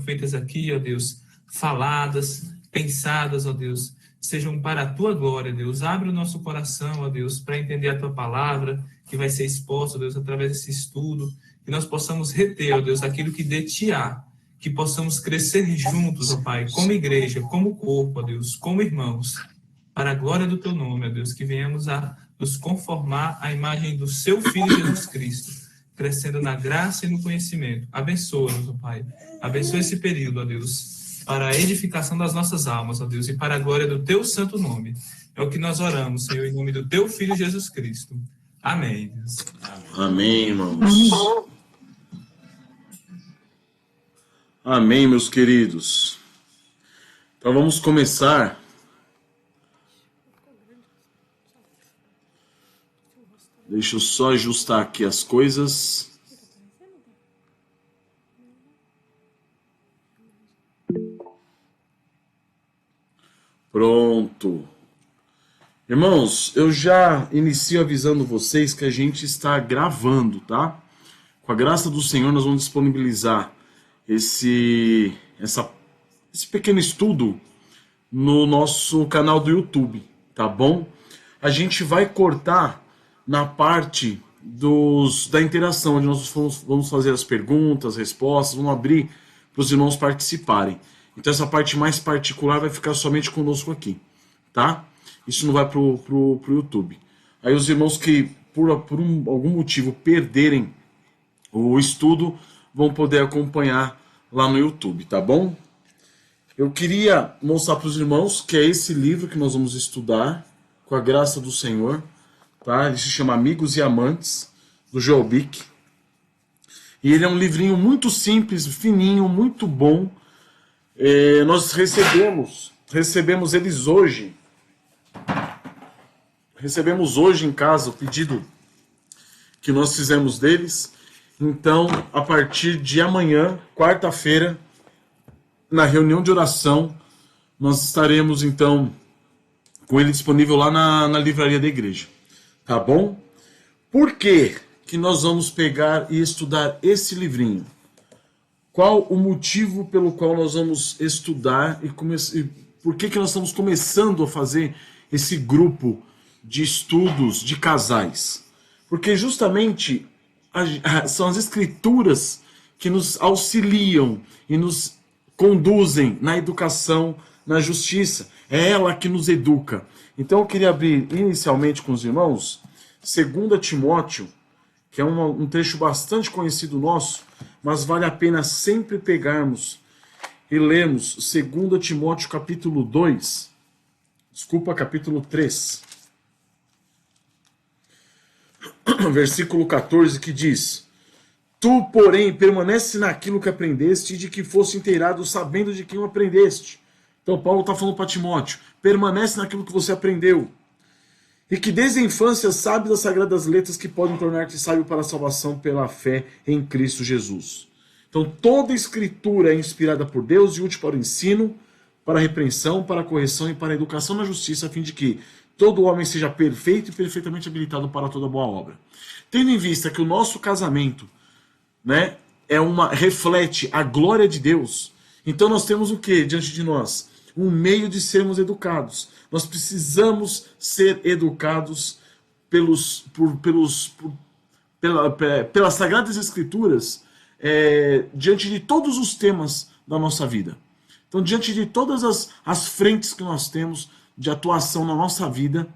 sejam feitas aqui, ó Deus, faladas, pensadas, ó Deus, sejam para a tua glória, Deus. Abre o nosso coração, ó Deus, para entender a tua palavra, que vai ser exposta, ó Deus, através desse estudo, que nós possamos reter, ó Deus, aquilo que de ti há, que possamos crescer juntos, ó Pai, como igreja, como corpo, ó Deus, como irmãos, para a glória do teu nome, ó Deus, que venhamos a nos conformar à imagem do seu Filho Jesus Cristo, crescendo na graça e no conhecimento. Abençoa-nos, ó Pai. Abençoa esse período, ó Deus, para a edificação das nossas almas, ó Deus, e para a glória do teu santo nome. É o que nós oramos, Senhor, em nome do teu Filho Jesus Cristo. Amém, Deus. Amém, irmãos. Amém, meus queridos. Então vamos começar. Deixa eu só ajustar aqui as coisas. Pronto. Irmãos, eu já inicio avisando vocês que a gente está gravando, tá? Com a graça do Senhor, nós vamos disponibilizar esse pequeno estudo no nosso canal do YouTube, tá bom? A gente vai cortar na parte da interação, onde nós vamos fazer as perguntas, respostas, vamos abrir para os irmãos participarem. Então essa parte mais particular vai ficar somente conosco aqui, tá? Isso não vai pro YouTube. Aí os irmãos que por algum motivo perderem o estudo vão poder acompanhar lá no YouTube, tá bom? Eu queria mostrar para os irmãos que é esse livro que nós vamos estudar, com a graça do Senhor, tá? Ele se chama Amigos e Amantes, do Joel Bick. E ele é um livrinho muito simples, fininho, muito bom. Nós recebemos eles hoje. Recebemos hoje em casa o pedido que nós fizemos deles. Então, a partir de amanhã, quarta-feira, na reunião de oração, nós estaremos, então, com ele disponível lá na livraria da igreja. Tá bom? Por que que nós vamos pegar e estudar esse livrinho? Qual o motivo pelo qual nós vamos estudar e por que que nós estamos começando a fazer esse grupo de estudos de casais? Porque justamente são as escrituras que nos auxiliam e nos conduzem na educação, na justiça. É ela que nos educa. Então eu queria abrir inicialmente com os irmãos 2 Timóteo, que é um trecho bastante conhecido nosso, mas vale a pena sempre pegarmos e lermos 2 Timóteo capítulo 3, versículo 14, que diz: Tu, porém, permanece naquilo que aprendeste e de que fosse inteirado, sabendo de quem o aprendeste. Então Paulo está falando para Timóteo: permanece naquilo que você aprendeu. E que desde a infância sabes as sagradas letras que podem tornar-te sábio para a salvação pela fé em Cristo Jesus. Então toda a escritura é inspirada por Deus e útil para o ensino, para a repreensão, para a correção e para a educação na justiça, a fim de que todo homem seja perfeito e perfeitamente habilitado para toda boa obra. Tendo em vista que o nosso casamento, né, reflete a glória de Deus, então nós temos o que diante de nós? Um meio de sermos educados. Nós precisamos ser educados pelas Sagradas Escrituras diante de todos os temas da nossa vida. Então, diante de todas as frentes que nós temos de atuação na nossa vida,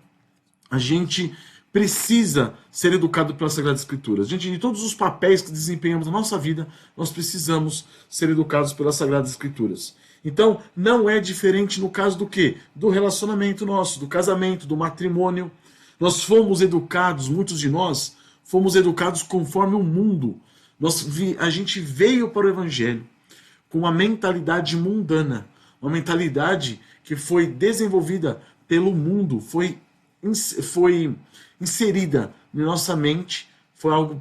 a gente precisa ser educado pelas Sagradas Escrituras. Diante de todos os papéis que desempenhamos na nossa vida, nós precisamos ser educados pelas Sagradas Escrituras. Então, não é diferente no caso do quê? Do relacionamento nosso, do casamento, do matrimônio. Nós fomos educados, muitos de nós, fomos educados conforme o mundo. A gente veio para o Evangelho com uma mentalidade mundana, uma mentalidade que foi desenvolvida pelo mundo, foi inserida na nossa mente,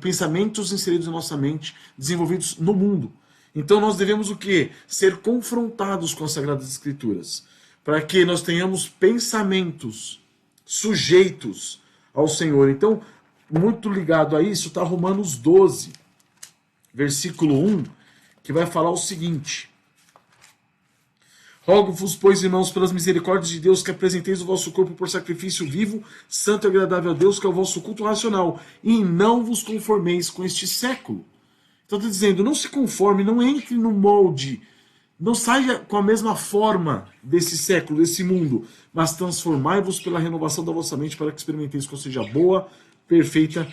pensamentos inseridos na nossa mente, desenvolvidos no mundo. Então nós devemos o quê? Ser confrontados com as Sagradas Escrituras, para que nós tenhamos pensamentos sujeitos ao Senhor. Então, muito ligado a isso está Romanos 12, versículo 1, que vai falar o seguinte: Rogo-vos, pois, irmãos, pelas misericórdias de Deus, que apresenteis o vosso corpo por sacrifício vivo, santo e agradável a Deus, que é o vosso culto racional, e não vos conformeis com este século. Então está dizendo, não se conforme, não entre no molde, não saia com a mesma forma desse século, desse mundo, mas transformai-vos pela renovação da vossa mente, para que experimenteis qual seja boa, perfeita,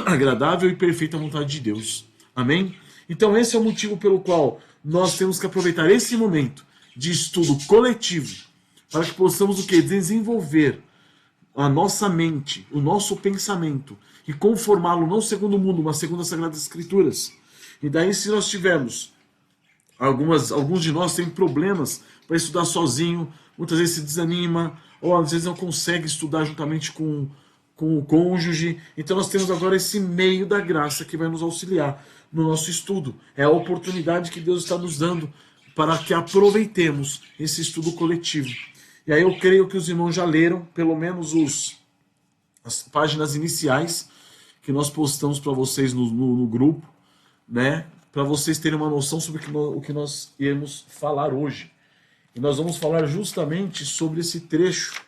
agradável e perfeita vontade de Deus. Amém? Então esse é o motivo pelo qual nós temos que aproveitar esse momento de estudo coletivo, para que possamos o quê? Desenvolver a nossa mente, o nosso pensamento, e conformá-lo não segundo o mundo, mas segundo as Sagradas Escrituras. E daí, se nós tivermos, alguns de nós têm problemas para estudar sozinho, muitas vezes se desanima, ou às vezes não consegue estudar juntamente com o cônjuge. Então nós temos agora esse meio da graça que vai nos auxiliar no nosso estudo. É a oportunidade que Deus está nos dando para que aproveitemos esse estudo coletivo. E aí eu creio que os irmãos já leram, pelo menos as páginas iniciais que nós postamos para vocês no grupo, né? Para vocês terem uma noção sobre o que nós iremos falar hoje. E nós vamos falar justamente sobre esse trecho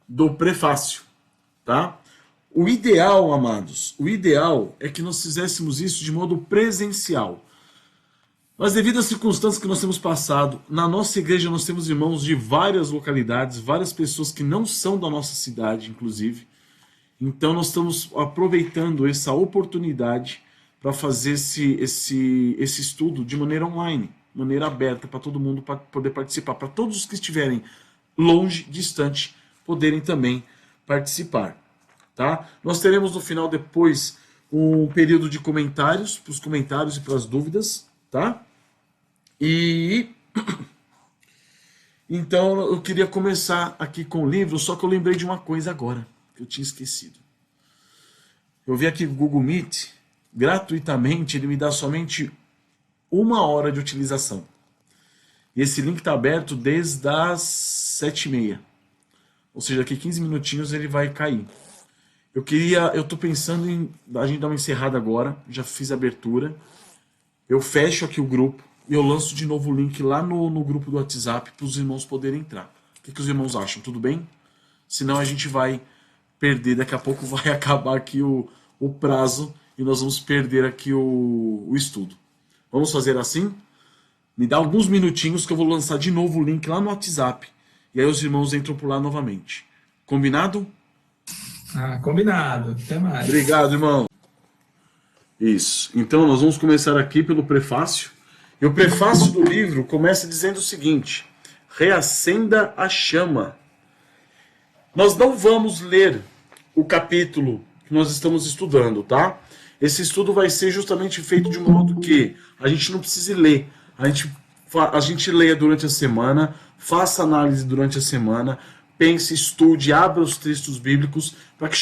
do prefácio, tá? O ideal, amados, o ideal é que nós fizéssemos isso de modo presencial. Mas devido às circunstâncias que nós temos passado, na nossa igreja nós temos irmãos de várias localidades, várias pessoas que não são da nossa cidade, inclusive. Então nós estamos aproveitando essa oportunidade para fazer esse estudo de maneira online, maneira aberta para todo mundo poder participar, para todos os que estiverem longe, distante, poderem também participar. Tá? Nós teremos no final depois um período de comentários, para os comentários e para as dúvidas, tá? E então eu queria começar aqui com o livro, só que eu lembrei de uma coisa agora, que eu tinha esquecido. Eu vi aqui o Google Meet, gratuitamente, ele me dá somente 1 hora de utilização. E esse link está aberto desde as 7h30. Ou seja, daqui 15 minutinhos ele vai cair. Eu tô pensando em a gente dar uma encerrada agora, já fiz a abertura. Eu fecho aqui o grupo e eu lanço de novo o link lá no grupo do WhatsApp para os irmãos poderem entrar. O que os irmãos acham? Tudo bem? Senão a gente vai perder, daqui a pouco vai acabar aqui o prazo e nós vamos perder aqui o estudo. Vamos fazer assim? Me dá alguns minutinhos que eu vou lançar de novo o link lá no WhatsApp. E aí os irmãos entram por lá novamente. Combinado? Combinado. Até mais. Obrigado, irmão. Isso. Então nós vamos começar aqui pelo prefácio. E o prefácio do livro começa dizendo o seguinte: reacenda a chama. Nós não vamos ler o capítulo que nós estamos estudando, tá? Esse estudo vai ser justamente feito de modo que a gente não precise ler. A gente leia durante a semana, faça análise durante a semana, pense, estude, abra os textos bíblicos, para que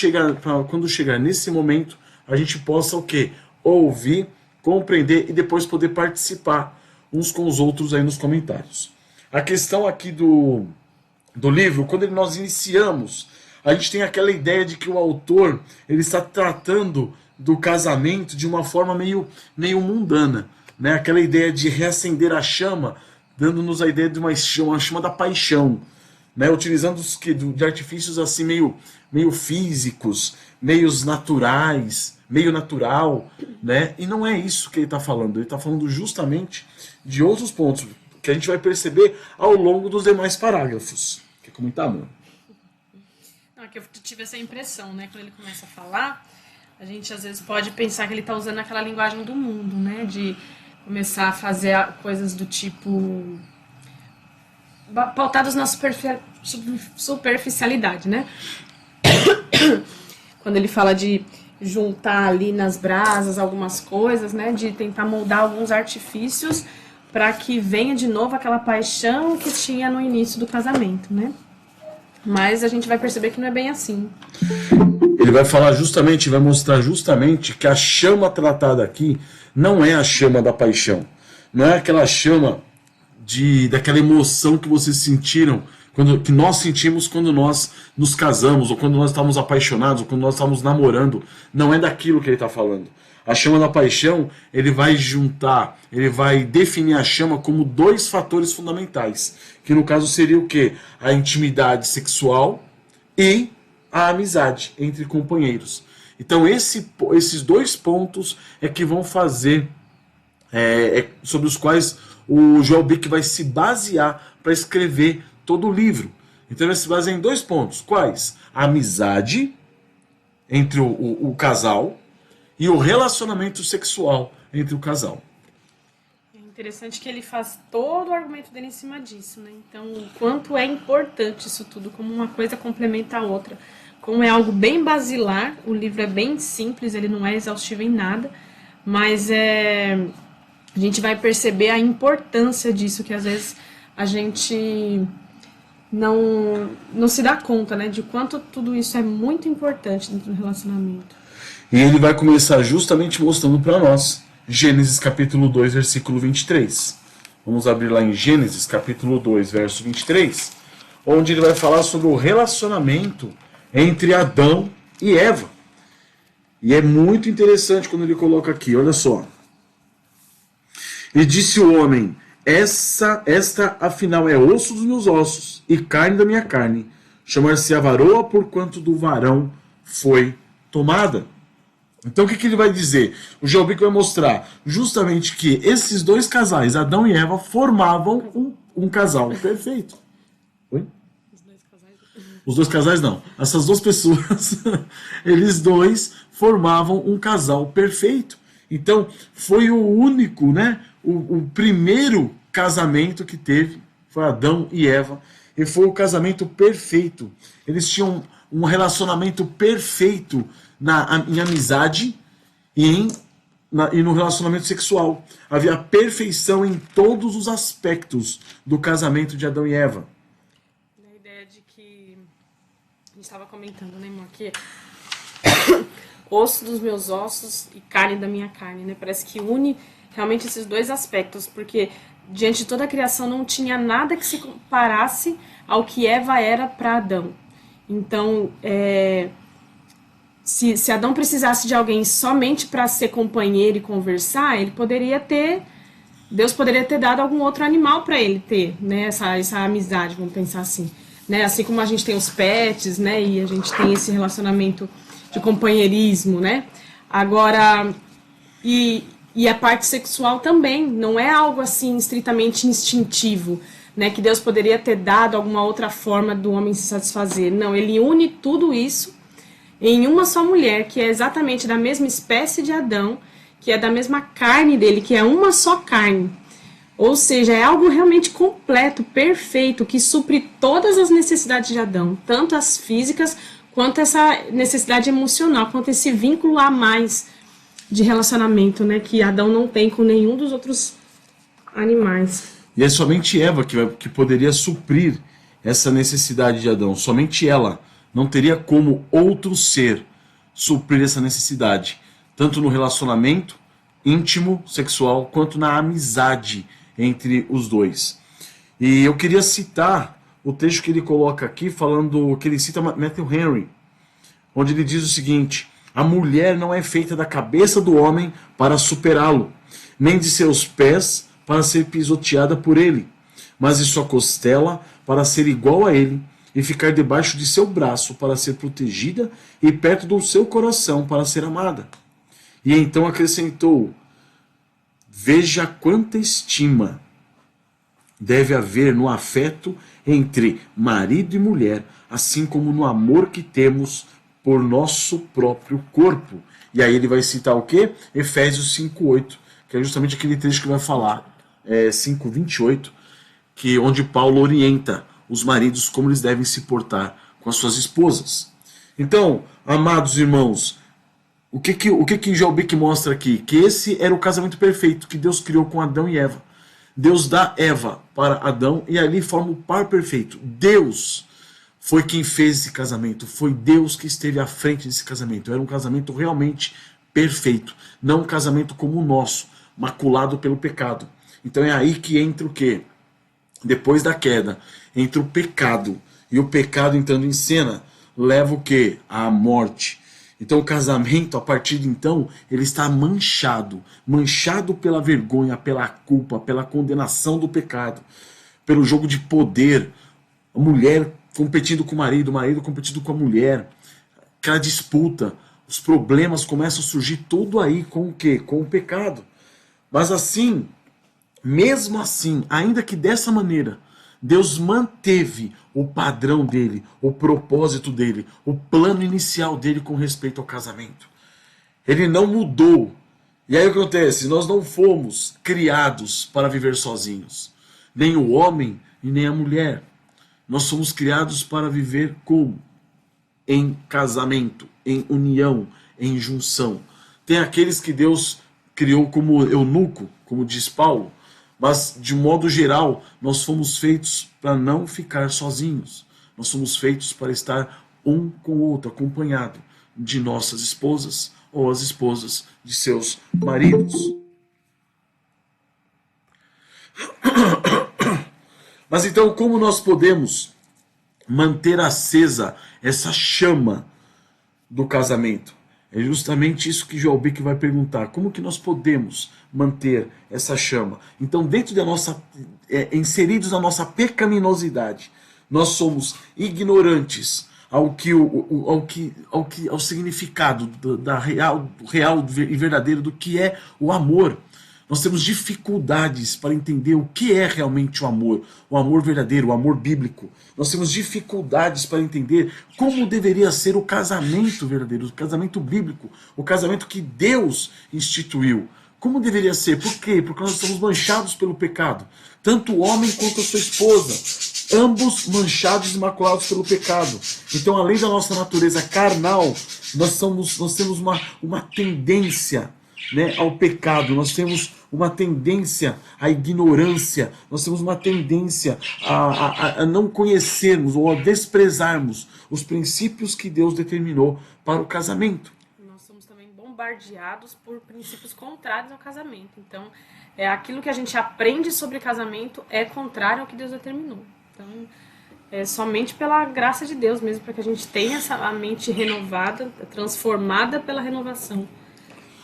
quando chegar nesse momento, a gente possa o quê? Ouvir, compreender e depois poder participar uns com os outros aí nos comentários. A questão aqui do livro, quando nós iniciamos, a gente tem aquela ideia de que o autor ele está tratando do casamento de uma forma meio mundana, né? Aquela ideia de reacender a chama, dando-nos a ideia de uma chama da paixão, né? Utilizando de artifícios assim meio físicos, meios naturais, meio natural, né? E não é isso que ele está falando. Ele está falando justamente de outros pontos que a gente vai perceber ao longo dos demais parágrafos. Quer comentar, mano? Não, que eu tive essa impressão, né? Quando ele começa a falar, a gente às vezes pode pensar que ele está usando aquela linguagem do mundo, né? De começar a fazer coisas do tipo pautadas na superficialidade, né? Quando ele fala de juntar ali nas brasas algumas coisas, né? De tentar moldar alguns artifícios para que venha de novo aquela paixão que tinha no início do casamento, né? Mas a gente vai perceber que não é bem assim. Ele vai falar justamente, vai mostrar justamente que a chama tratada aqui não é a chama da paixão. Não é aquela chama daquela emoção que vocês sentiram, que nós sentimos quando nós nos casamos, ou quando nós estávamos apaixonados, ou quando nós estávamos namorando. Não é daquilo que ele está falando. A chama da paixão, ele vai juntar, ele vai definir a chama como dois fatores fundamentais, que no caso seria o quê? A intimidade sexual e a amizade entre companheiros. Então esses dois pontos é que vão fazer, sobre os quais o Joel Bick vai se basear para escrever todo o livro. Então ele vai se basear em dois pontos. Quais? A amizade entre o casal e o relacionamento sexual entre o casal. É interessante que ele faz todo o argumento dele em cima disso, né? Então, o quanto é importante isso tudo, como uma coisa complementa a outra. Como é algo bem basilar, o livro é bem simples, ele não é exaustivo em nada, mas a gente vai perceber a importância disso, que às vezes a gente não se dá conta, né? De quanto tudo isso é muito importante dentro do relacionamento. E ele vai começar justamente mostrando para nós Gênesis capítulo 2, versículo 23. Vamos abrir lá em Gênesis capítulo 2, verso 23, onde ele vai falar sobre o relacionamento entre Adão e Eva. E é muito interessante quando ele coloca aqui, olha só. E disse o homem: esta afinal é osso dos meus ossos e carne da minha carne. Chamar-se-á varoa, porquanto do varão foi tomada. Então o que ele vai dizer? O Joel Bick vai mostrar justamente que esses dois casais, Adão e Eva, formavam um casal perfeito. Oi? Os dois casais não. Essas duas pessoas, eles dois formavam um casal perfeito. Então foi o único, né? O primeiro casamento que teve foi Adão e Eva. E foi o casamento perfeito. Eles tinham um relacionamento perfeito em amizade e no relacionamento sexual. Havia perfeição em todos os aspectos do casamento de Adão e Eva. A ideia de que a gente estava comentando, né, irmão, que osso dos meus ossos e carne da minha carne, né? Parece que une realmente esses dois aspectos, porque diante de toda a criação não tinha nada que se comparasse ao que Eva era para Adão. Então, se Adão precisasse de alguém somente para ser companheiro e conversar, Deus poderia ter dado algum outro animal para ele ter, né? Essa amizade, vamos pensar assim, né? Assim como a gente tem os pets, né? E a gente tem esse relacionamento de companheirismo, né? Agora, e a parte sexual também, não é algo assim estritamente instintivo, né? Que Deus poderia ter dado alguma outra forma do homem se satisfazer. Não, ele une tudo isso em uma só mulher, que é exatamente da mesma espécie de Adão, que é da mesma carne dele, que é uma só carne. Ou seja, é algo realmente completo, perfeito, que supre todas as necessidades de Adão, tanto as físicas, quanto essa necessidade emocional, quanto esse vínculo a mais de relacionamento, né, que Adão não tem com nenhum dos outros animais. E é somente Eva que poderia suprir essa necessidade de Adão. Somente ela. Não teria como outro ser suprir essa necessidade. Tanto no relacionamento íntimo, sexual, quanto na amizade entre os dois. E eu queria citar o texto que ele coloca aqui, falando que ele cita Matthew Henry, onde ele diz o seguinte: a mulher não é feita da cabeça do homem para superá-lo, nem de seus pés para ser pisoteada por ele, mas de sua costela para ser igual a ele, e ficar debaixo de seu braço para ser protegida, e perto do seu coração para ser amada. E então acrescentou: veja quanta estima deve haver no afeto entre marido e mulher, assim como no amor que temos por nosso próprio corpo. E aí ele vai citar o quê? Efésios 5:8, que é justamente aquele trecho que vai falar, 5:28, onde Paulo orienta os maridos como eles devem se portar com as suas esposas. Então, amados irmãos, o que Joel Bick mostra aqui? Que esse era o casamento perfeito que Deus criou com Adão e Eva. Deus dá Eva para Adão e ali forma o par perfeito. Deus foi quem fez esse casamento. Foi Deus que esteve à frente desse casamento. Era um casamento realmente perfeito. Não um casamento como o nosso, maculado pelo pecado. Então é aí que entra o quê? Depois da queda, entra o pecado. E o pecado entrando em cena leva o quê? À morte. Então o casamento, a partir de então, ele está manchado. Manchado pela vergonha, pela culpa, pela condenação do pecado. Pelo jogo de poder. A mulher competindo com o marido competindo com a mulher. Aquela disputa. Os problemas começam a surgir tudo aí com o quê? Com o pecado. Mas assim, mesmo assim, ainda que dessa maneira, Deus manteve o padrão dele, o propósito dele, o plano inicial dele com respeito ao casamento. Ele não mudou. E aí o que acontece? Nós não fomos criados para viver sozinhos. Nem o homem e nem a mulher. Nós somos criados para viver como? Em casamento, em união, em junção. Tem aqueles que Deus criou como eunuco, como diz Paulo, mas de modo geral nós fomos feitos para não ficar sozinhos. Nós somos feitos para estar um com o outro, acompanhado de nossas esposas ou as esposas de seus maridos. Mas então, como nós podemos manter acesa essa chama do casamento? É justamente isso que Joel Bick vai perguntar. Como que nós podemos manter essa chama? Então, dentro da nossa, inseridos na nossa pecaminosidade, nós somos ignorantes ao significado real e verdadeiro do que é o amor. Nós temos dificuldades para entender o que é realmente o amor verdadeiro, o amor bíblico. Nós temos dificuldades para entender como deveria ser o casamento verdadeiro, o casamento bíblico, o casamento que Deus instituiu. Como deveria ser? Por quê? Porque nós estamos manchados pelo pecado. Tanto o homem quanto a sua esposa. Ambos manchados e maculados pelo pecado. Então, além da nossa natureza carnal, nós temos uma tendência, né, ao pecado, nós temos uma tendência à ignorância, nós temos uma tendência a não conhecermos ou a desprezarmos os princípios que Deus determinou para o casamento. Nós somos também bombardeados por princípios contrários ao casamento. Então, aquilo que a gente aprende sobre casamento é contrário ao que Deus determinou. Então, é somente pela graça de Deus mesmo, para que a gente tenha a mente renovada, transformada pela renovação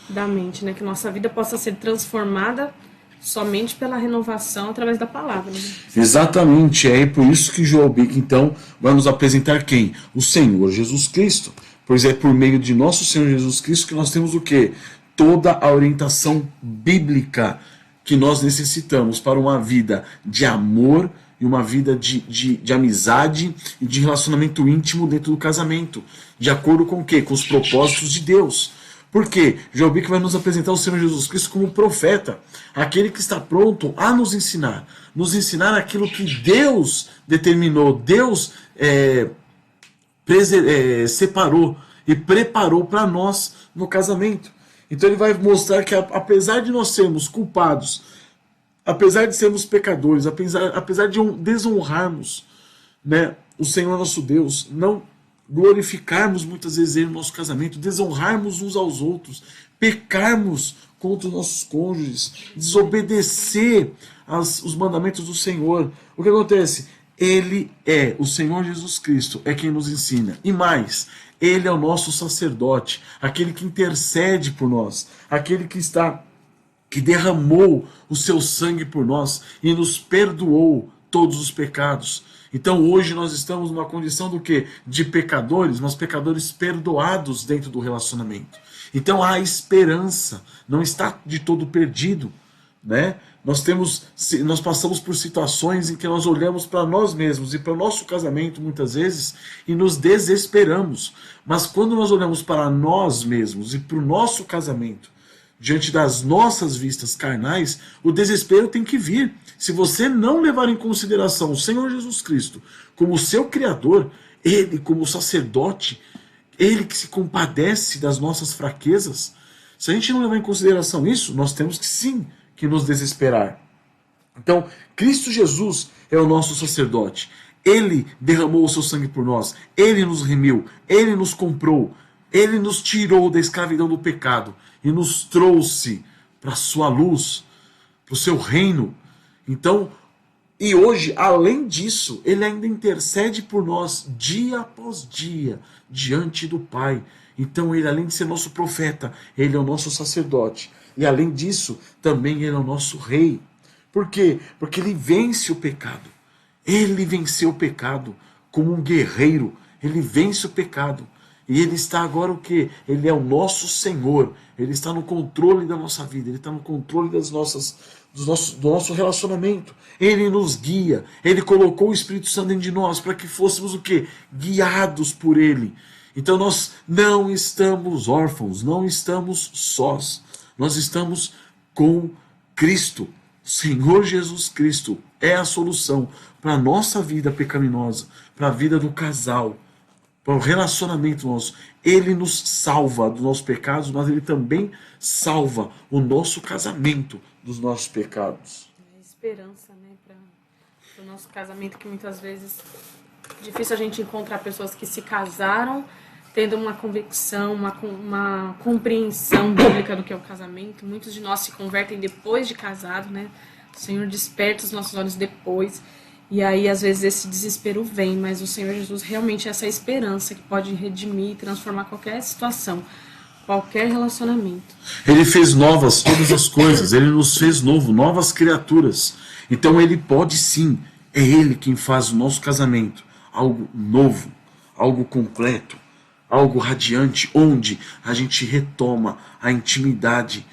da mente, né? Que nossa vida possa ser transformada somente pela renovação através da palavra. Né? Exatamente, é por isso que Joel Bick, então, vai nos apresentar quem? O Senhor Jesus Cristo. Pois é por meio de nosso Senhor Jesus Cristo que nós temos o quê? Toda a orientação bíblica que nós necessitamos para uma vida de amor e uma vida de amizade e de relacionamento íntimo dentro do casamento. De acordo com o quê? Com os propósitos de Deus. Por quê? Joel Bick vai nos apresentar o Senhor Jesus Cristo como profeta, aquele que está pronto a nos ensinar aquilo que Deus determinou, Deus separou e preparou para nós no casamento. Então ele vai mostrar que apesar de nós sermos culpados, apesar de sermos pecadores, apesar de desonrarmos, né, o Senhor nosso Deus, não glorificarmos muitas vezes ele no nosso casamento, desonrarmos uns aos outros, pecarmos contra os nossos cônjuges, desobedecer os mandamentos do Senhor. O que acontece? O Senhor Jesus Cristo é quem nos ensina. E mais, Ele é o nosso sacerdote, aquele que intercede por nós, aquele que derramou o seu sangue por nós e nos perdoou todos os pecados. Então hoje nós estamos numa condição do quê? De pecadores, mas pecadores perdoados dentro do relacionamento. Então há esperança, não está de todo perdido, né? Nós passamos por situações em que nós olhamos para nós mesmos e para o nosso casamento muitas vezes e nos desesperamos. Mas quando nós olhamos para nós mesmos e para o nosso casamento, diante das nossas vistas carnais, o desespero tem que vir. Se você não levar em consideração o Senhor Jesus Cristo como seu Criador, Ele como sacerdote, Ele que se compadece das nossas fraquezas, se a gente não levar em consideração isso, nós temos que sim que nos desesperar. Então, Cristo Jesus é o nosso sacerdote. Ele derramou o seu sangue por nós. Ele nos remiu. Ele nos comprou. Ele nos tirou da escravidão do pecado e nos trouxe para a sua luz, para o seu reino. Então, E hoje, além disso, ele ainda intercede por nós dia após dia diante do Pai. Então ele, além de ser nosso profeta, ele é o nosso sacerdote. E além disso, também ele é o nosso rei. Por quê? Porque ele vence o pecado. Ele venceu o pecado como um guerreiro. Ele vence o pecado. E ele está agora o quê? Ele é o nosso Senhor. Ele está no controle da nossa vida. Ele está no controle do nosso relacionamento. Ele nos guia. Ele colocou o Espírito Santo dentro de nós para que fôssemos o quê? Guiados por ele. Então nós não estamos órfãos, não estamos sós. Nós estamos com Cristo. O Senhor Jesus Cristo é a solução para a nossa vida pecaminosa, para a vida do casal, para o relacionamento nosso. Ele nos salva dos nossos pecados, mas ele também salva o nosso casamento dos nossos pecados. É esperança, né, para o nosso casamento, que muitas vezes é difícil a gente encontrar pessoas que se casaram tendo uma convicção, uma compreensão bíblica do que é o casamento. Muitos de nós se convertem depois de casado, né? O Senhor desperta os nossos olhos depois. E aí, às vezes, esse desespero vem, mas o Senhor Jesus realmente é essa esperança que pode redimir e transformar qualquer situação, qualquer relacionamento. Ele fez novas todas as coisas, ele nos fez novo, novas criaturas. Então ele pode sim, é ele quem faz o nosso casamento algo novo, algo completo, algo radiante, onde a gente retoma a intimidade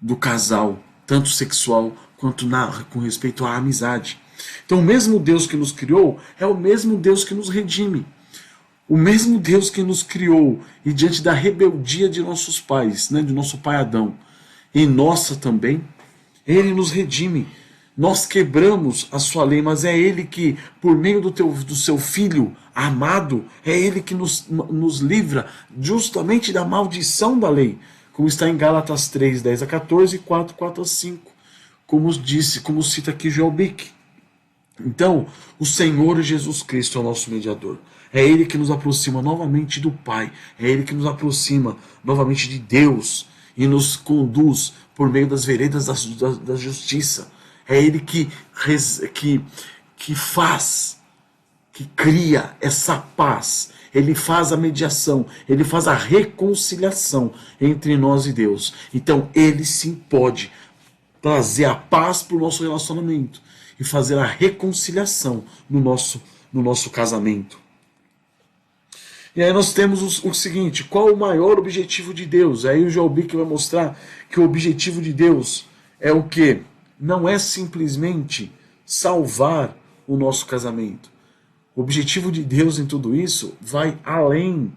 do casal, tanto sexual quanto com respeito à amizade. Então o mesmo Deus que nos criou é o mesmo Deus que nos redime. O mesmo Deus que nos criou e diante da rebeldia de nossos pais, né, de nosso pai Adão, e nossa também, ele nos redime. Nós quebramos a sua lei, mas é ele que, por meio do seu filho amado, é ele que nos livra justamente da maldição da lei, como está em Gálatas 3, 10 a 14 e 4, 4 a 5, como cita aqui Joel Bick. Então, o Senhor Jesus Cristo é o nosso mediador. É ele que nos aproxima novamente do Pai. É ele que nos aproxima novamente de Deus e nos conduz por meio das veredas da justiça. É ele que faz, que cria essa paz. Ele faz a mediação, ele faz a reconciliação entre nós e Deus. Então, ele sim pode trazer a paz para o nosso relacionamento e fazer a reconciliação no nosso casamento. E aí nós temos o seguinte: qual o maior objetivo de Deus? Aí o Joel Bick vai mostrar que o objetivo de Deus é o quê? Não é simplesmente salvar o nosso casamento. O objetivo de Deus em tudo isso vai além.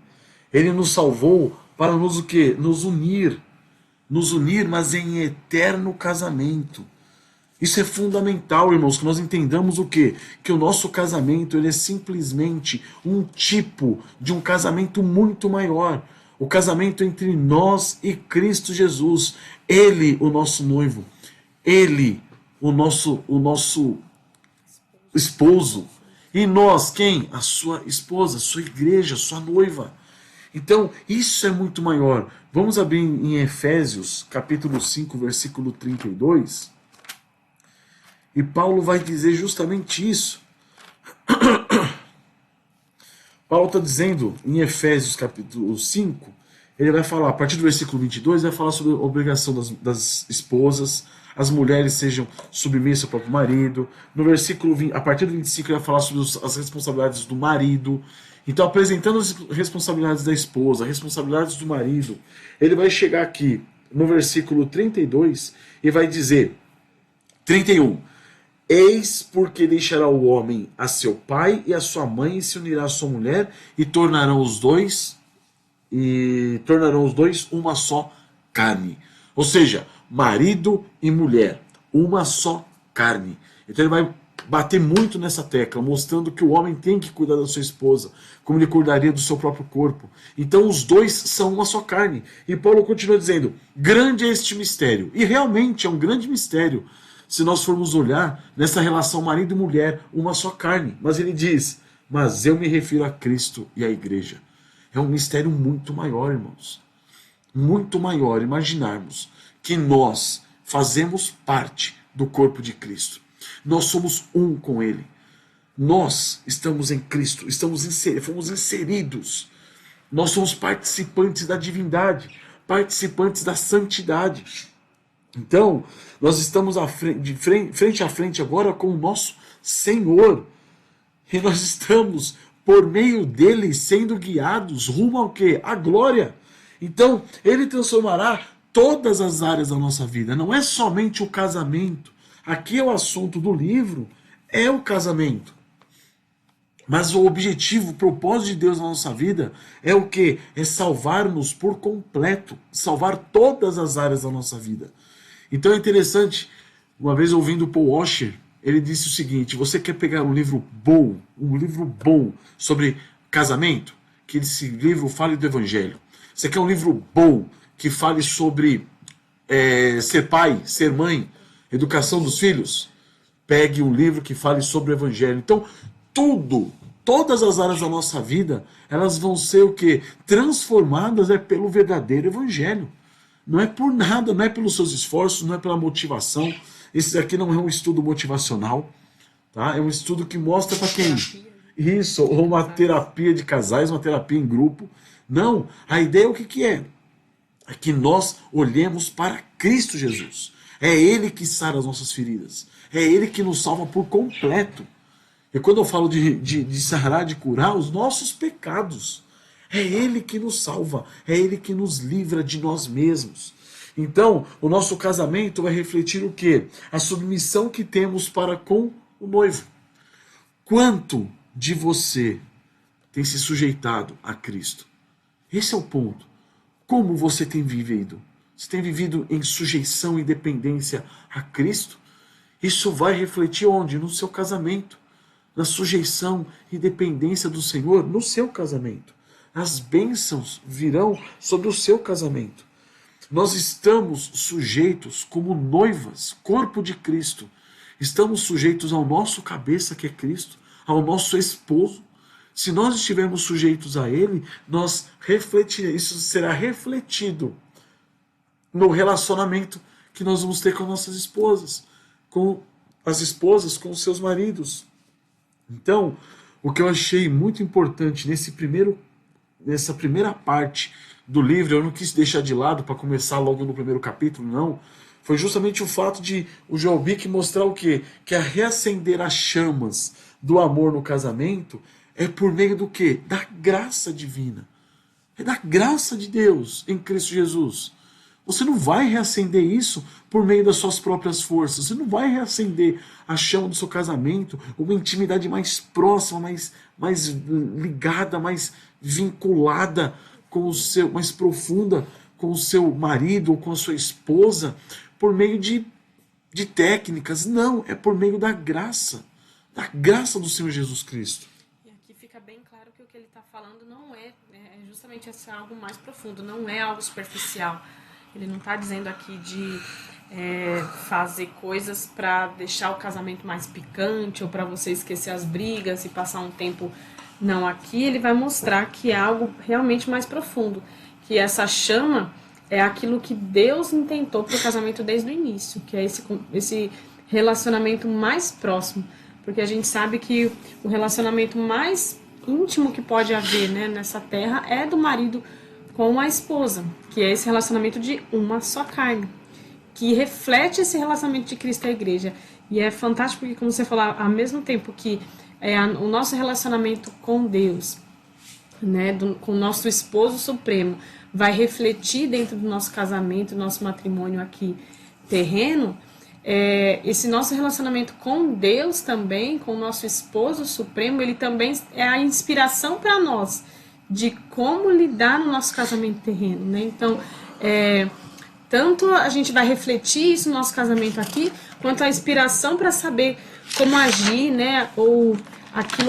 Ele nos salvou para nos o quê? Nos unir, mas em eterno casamento. Isso é fundamental, irmãos, que nós entendamos o quê? Que o nosso casamento ele é simplesmente um tipo de um casamento muito maior. O casamento entre nós e Cristo Jesus. Ele, o nosso noivo. Ele, o nosso esposo. E nós, quem? A sua esposa, a sua igreja, a sua noiva. Então, isso é muito maior. Vamos abrir em Efésios, capítulo 5, versículo 32. E Paulo vai dizer justamente isso. Paulo está dizendo em Efésios capítulo 5, ele vai falar, a partir do versículo 22, vai falar sobre a obrigação das esposas, as mulheres sejam submissas ao próprio marido. No versículo 20, a partir do 25, ele vai falar sobre as responsabilidades do marido. Então, apresentando as responsabilidades da esposa, as responsabilidades do marido, ele vai chegar aqui no versículo 32 e vai dizer, 31, eis porque deixará o homem a seu pai e a sua mãe e se unirá à sua mulher e tornarão os dois uma só carne. Ou seja, marido e mulher, uma só carne. Então ele vai bater muito nessa tecla, mostrando que o homem tem que cuidar da sua esposa, como ele cuidaria do seu próprio corpo. Então os dois são uma só carne. E Paulo continua dizendo, grande é este mistério. E realmente é um grande mistério. Se nós formos olhar nessa relação marido e mulher, uma só carne. Mas ele diz, mas eu me refiro a Cristo e à igreja. É um mistério muito maior, irmãos. Muito maior imaginarmos que nós fazemos parte do corpo de Cristo. Nós somos um com Ele. Nós estamos em Cristo, fomos inseridos. Nós somos participantes da divindade, participantes da santidade. Então, nós estamos frente a frente agora com o nosso Senhor. E nós estamos, por meio dele, sendo guiados rumo ao quê? A glória. Então, ele transformará todas as áreas da nossa vida. Não é somente o casamento. Aqui é o assunto do livro, é o casamento. Mas o objetivo, o propósito de Deus na nossa vida é o quê? É salvar-nos por completo. Salvar todas as áreas da nossa vida. Então é interessante, uma vez ouvindo Paul Washer, ele disse o seguinte: você quer pegar um livro bom sobre casamento? Que esse livro fale do Evangelho. Você quer um livro bom que fale sobre ser pai, ser mãe, educação dos filhos? Pegue um livro que fale sobre o Evangelho. Então, todas as áreas da nossa vida, elas vão ser o quê? Transformadas pelo verdadeiro Evangelho. Não é por nada, não é pelos seus esforços, não é pela motivação. Esse aqui não é um estudo motivacional, tá? É um estudo que mostra para quem? Isso, ou uma terapia de casais, uma terapia em grupo. Não, a ideia é o que é? É que nós olhemos para Cristo Jesus. É Ele que sara as nossas feridas. É Ele que nos salva por completo. E quando eu falo de sarar, de curar os nossos pecados, é Ele que nos salva, é Ele que nos livra de nós mesmos. Então, o nosso casamento vai refletir o quê? A submissão que temos para com o noivo. Quanto de você tem se sujeitado a Cristo? Esse é o ponto. Como você tem vivido? Você tem vivido em sujeição e dependência a Cristo? Isso vai refletir onde? No seu casamento. Na sujeição e dependência do Senhor no seu casamento. As bênçãos virão sobre o seu casamento. Nós estamos sujeitos como noivas, corpo de Cristo. Estamos sujeitos ao nosso cabeça, que é Cristo, ao nosso esposo. Se nós estivermos sujeitos a Ele, isso será refletido no relacionamento que nós vamos ter com nossas esposas, com as esposas, com os seus maridos. Então, o que eu achei muito importante nessa primeira parte do livro, eu não quis deixar de lado para começar logo no primeiro capítulo, não. Foi justamente o fato de o Joel Bick mostrar o quê? Que a reacender as chamas do amor no casamento é por meio do quê? Da graça divina. É da graça de Deus em Cristo Jesus. Você não vai reacender isso por meio das suas próprias forças. Você não vai reacender a chama do seu casamento, uma intimidade mais próxima, mais ligada, mais vinculada com o seu, mais profunda com o seu marido ou com a sua esposa, por meio de técnicas. Não, é por meio da graça do Senhor Jesus Cristo. E aqui fica bem claro que o que ele está falando não é justamente esse algo mais profundo, não é algo superficial. Ele não está dizendo aqui de fazer coisas para deixar o casamento mais picante ou para você esquecer as brigas e passar um tempo. Não, aqui ele vai mostrar que é algo realmente mais profundo, que essa chama é aquilo que Deus intentou para o casamento desde o início, que é esse relacionamento mais próximo, porque a gente sabe que o relacionamento mais íntimo que pode haver, né, nessa terra é do marido com a esposa, que é esse relacionamento de uma só carne, que reflete esse relacionamento de Cristo e a igreja. E é fantástico porque, como você falou, ao mesmo tempo que o nosso relacionamento com Deus, né, com o nosso esposo supremo, vai refletir dentro do nosso casamento, do nosso matrimônio aqui terreno, esse nosso relacionamento com Deus também, com o nosso esposo supremo, ele também é a inspiração para nós de como lidar no nosso casamento terreno, né? Então, tanto a gente vai refletir isso no nosso casamento aqui, quanto a inspiração para saber como agir, né? Ou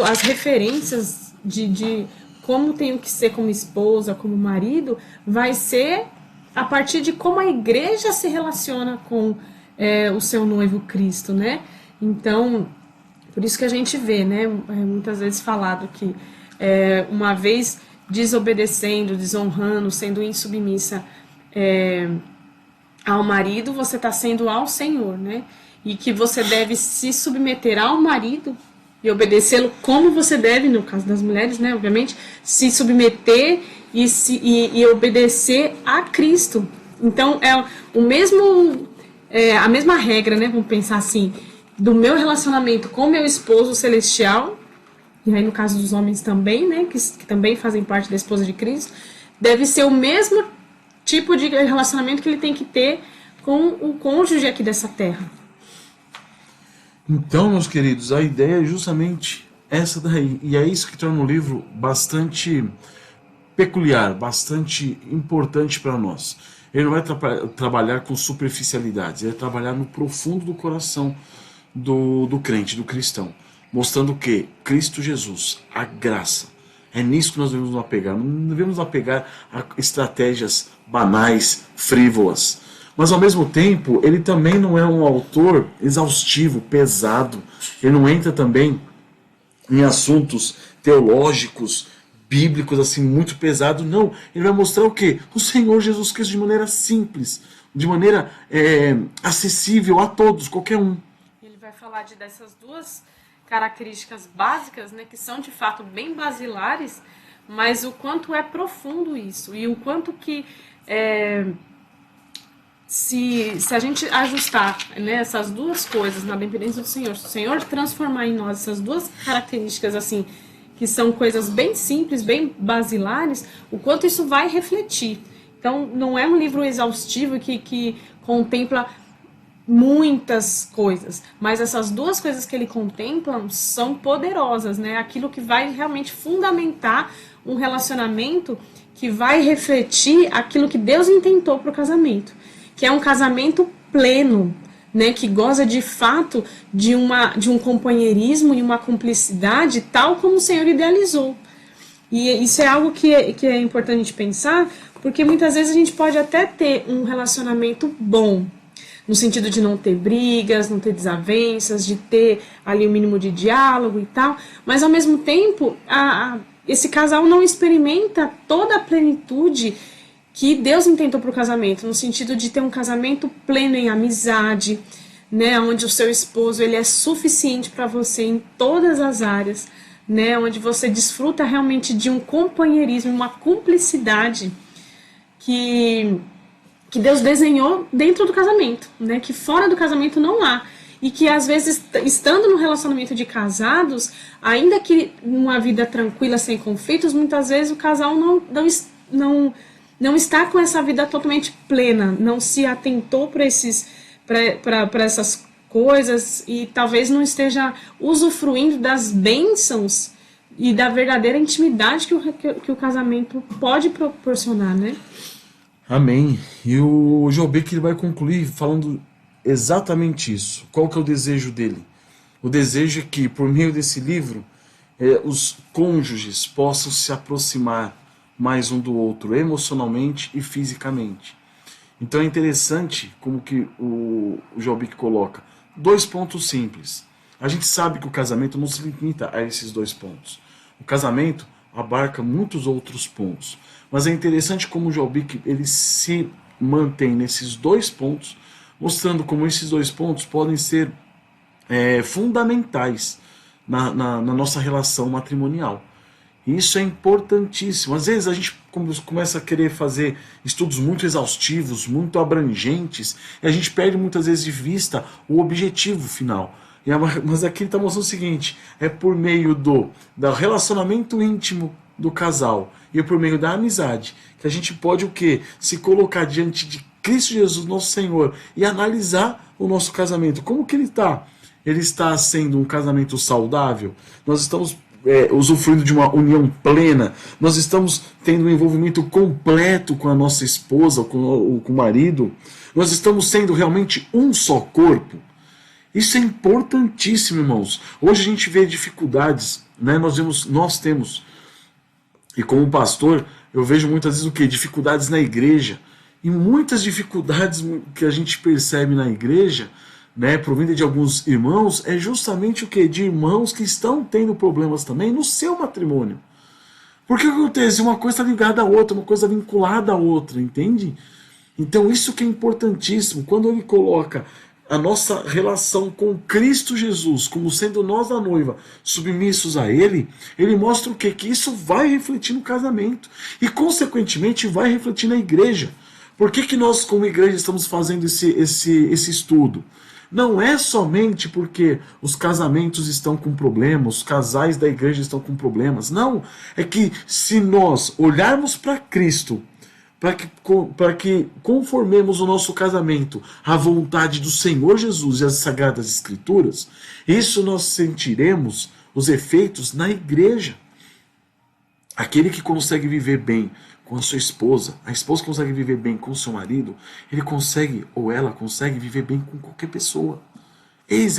as referências de como tenho que ser como esposa, como marido, vai ser a partir de como a igreja se relaciona com o seu noivo Cristo, né? Então, por isso que a gente vê, né? Muitas vezes falado que uma vez desobedecendo, desonrando, sendo insubmissa ao marido, você está sendo ao Senhor, né? e que você deve se submeter ao marido e obedecê-lo como você deve, no caso das mulheres, né, obviamente, se submeter e obedecer a Cristo. Então, a mesma regra, né, vamos pensar assim, do meu relacionamento com meu esposo celestial, e aí no caso dos homens também, né, que também fazem parte da esposa de Cristo, deve ser o mesmo tipo de relacionamento que ele tem que ter com o cônjuge aqui dessa terra. Então, meus queridos, a ideia é justamente essa daí. E é isso que torna o livro bastante peculiar, bastante importante para nós. Ele não vai trabalhar com superficialidades, ele vai trabalhar no profundo do coração do crente, do cristão. Mostrando que Cristo Jesus, a graça, é nisso que nós devemos nos apegar. Não devemos nos apegar a estratégias banais, frívolas. Mas ao mesmo tempo, ele também não é um autor exaustivo, pesado. Ele não entra também em assuntos teológicos, bíblicos, assim, muito pesado. Não, ele vai mostrar o quê? O Senhor Jesus Cristo de maneira simples, de maneira acessível a todos, qualquer um. Ele vai falar dessas duas características básicas, né, que são de fato bem basilares, mas o quanto é profundo isso, e o quanto que se a gente ajustar, né, essas duas coisas na dependência do Senhor, se o Senhor transformar em nós essas duas características assim, que são coisas bem simples, bem basilares, o quanto isso vai refletir. Então não é um livro exaustivo que contempla muitas coisas, mas essas duas coisas que ele contempla são poderosas, né? Aquilo que vai realmente fundamentar um relacionamento que vai refletir aquilo que Deus intentou para o casamento, que é um casamento pleno, né? Que goza de fato de um companheirismo e uma cumplicidade tal como o Senhor idealizou. E isso é algo que é importante a gente pensar, porque muitas vezes a gente pode até ter um relacionamento bom, no sentido de não ter brigas, não ter desavenças, de ter ali o mínimo de diálogo e tal, mas ao mesmo tempo esse casal não experimenta toda a plenitude que Deus intentou para o casamento, no sentido de ter um casamento pleno em amizade, né, onde o seu esposo ele é suficiente para você em todas as áreas, né, onde você desfruta realmente de um companheirismo, uma cumplicidade que Deus desenhou dentro do casamento, né? Que fora do casamento não há. E que às vezes, estando no relacionamento de casados, ainda que numa vida tranquila, sem conflitos, muitas vezes o casal não está com essa vida totalmente plena, não se atentou para essas coisas e talvez não esteja usufruindo das bênçãos e da verdadeira intimidade que o casamento pode proporcionar, né? Amém. E o Jobeck ele vai concluir falando exatamente isso. Qual que é o desejo dele? O desejo é que, por meio desse livro, os cônjuges possam se aproximar mais um do outro, emocionalmente e fisicamente. Então é interessante como que o Jobeck coloca 2 pontos simples. A gente sabe que o casamento não se limita a esses 2 pontos. O casamento abarca muitos outros pontos. Mas é interessante como o Jobeck ele se mantém nesses 2 pontos, mostrando como esses 2 pontos podem ser fundamentais na nossa relação matrimonial. E isso é importantíssimo. Às vezes a gente começa a querer fazer estudos muito exaustivos, muito abrangentes, e a gente perde muitas vezes de vista o objetivo final. Mas aqui ele está mostrando o seguinte, é por meio do relacionamento íntimo do casal e por meio da amizade que a gente pode o quê? Se colocar diante de Cristo Jesus, nosso Senhor, e analisar o nosso casamento. Como que ele está? Ele está sendo um casamento saudável? Nós estamos usufruindo de uma união plena? Nós estamos tendo um envolvimento completo com a nossa esposa, com o marido? Nós estamos sendo realmente um só corpo? Isso é importantíssimo, irmãos. Hoje a gente vê dificuldades, né? Nós temos, e como pastor, eu vejo muitas vezes o quê? Dificuldades na igreja. E muitas dificuldades que a gente percebe na igreja, né, provinda de alguns irmãos, é justamente o quê? De irmãos que estão tendo problemas também no seu matrimônio. Porque o que acontece? Uma coisa está ligada à outra, uma coisa vinculada à outra, entende? Então isso que é importantíssimo. Quando ele coloca a nossa relação com Cristo Jesus, como sendo nós a noiva, submissos a Ele, Ele mostra o quê? Que isso vai refletir no casamento e, consequentemente, vai refletir na igreja. Por que nós, como igreja, estamos fazendo esse estudo? Não é somente porque os casamentos estão com problemas, os casais da igreja estão com problemas. Não, é que se nós olharmos para Cristo, para que conformemos o nosso casamento à vontade do Senhor Jesus e às Sagradas Escrituras, isso nós sentiremos os efeitos na igreja. Aquele que consegue viver bem com a sua esposa, a esposa consegue viver bem com o seu marido, ele consegue, ou ela consegue viver bem com qualquer pessoa. Eis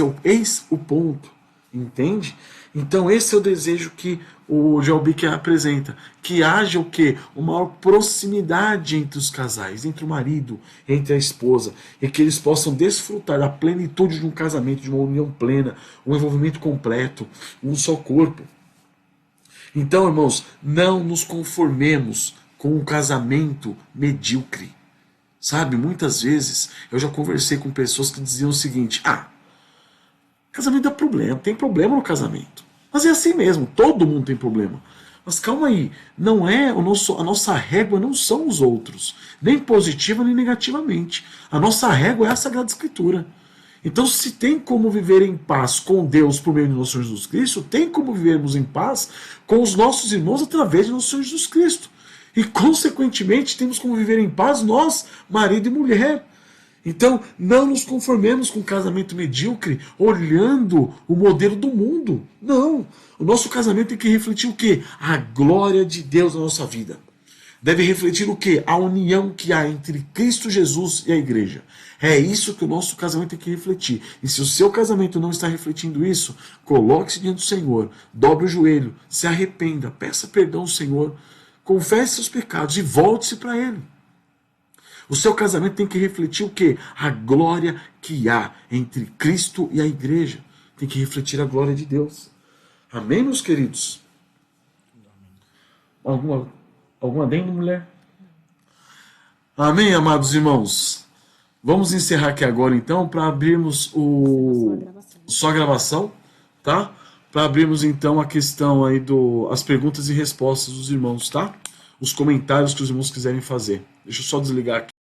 o ponto, entende? Então esse é o desejo que o Jalbique apresenta, que haja o quê? Uma maior proximidade entre os casais, entre o marido, entre a esposa, e que eles possam desfrutar da plenitude de um casamento, de uma união plena, um envolvimento completo, um só corpo. Então, irmãos, não nos conformemos com um casamento medíocre. Sabe, muitas vezes eu já conversei com pessoas que diziam o seguinte: casamento dá problema, tem problema no casamento. Mas é assim mesmo, todo mundo tem problema. Mas calma aí, não é a nossa régua não são os outros, nem positiva nem negativamente. A nossa régua é a Sagrada Escritura. Então, se tem como viver em paz com Deus por meio de nosso Senhor Jesus Cristo, tem como vivermos em paz com os nossos irmãos através de nosso Senhor Jesus Cristo. E, consequentemente, temos como viver em paz nós, marido e mulher. Então, não nos conformemos com um casamento medíocre, olhando o modelo do mundo. Não. O nosso casamento tem que refletir o quê? A glória de Deus na nossa vida. Deve refletir o quê? A união que há entre Cristo Jesus e a igreja. É isso que o nosso casamento tem que refletir. E se o seu casamento não está refletindo isso, coloque-se diante do Senhor, dobre o joelho, se arrependa, peça perdão ao Senhor, confesse seus pecados e volte-se para Ele. O seu casamento tem que refletir o quê? A glória que há entre Cristo e a igreja. Tem que refletir a glória de Deus. Amém, meus queridos? Algum adendo, mulher? Amém, amados irmãos? Vamos encerrar aqui agora, então, para abrirmos só a gravação, tá? Para abrirmos, então, a questão aí as perguntas e respostas dos irmãos, tá? Os comentários que os irmãos quiserem fazer. Deixa eu só desligar aqui.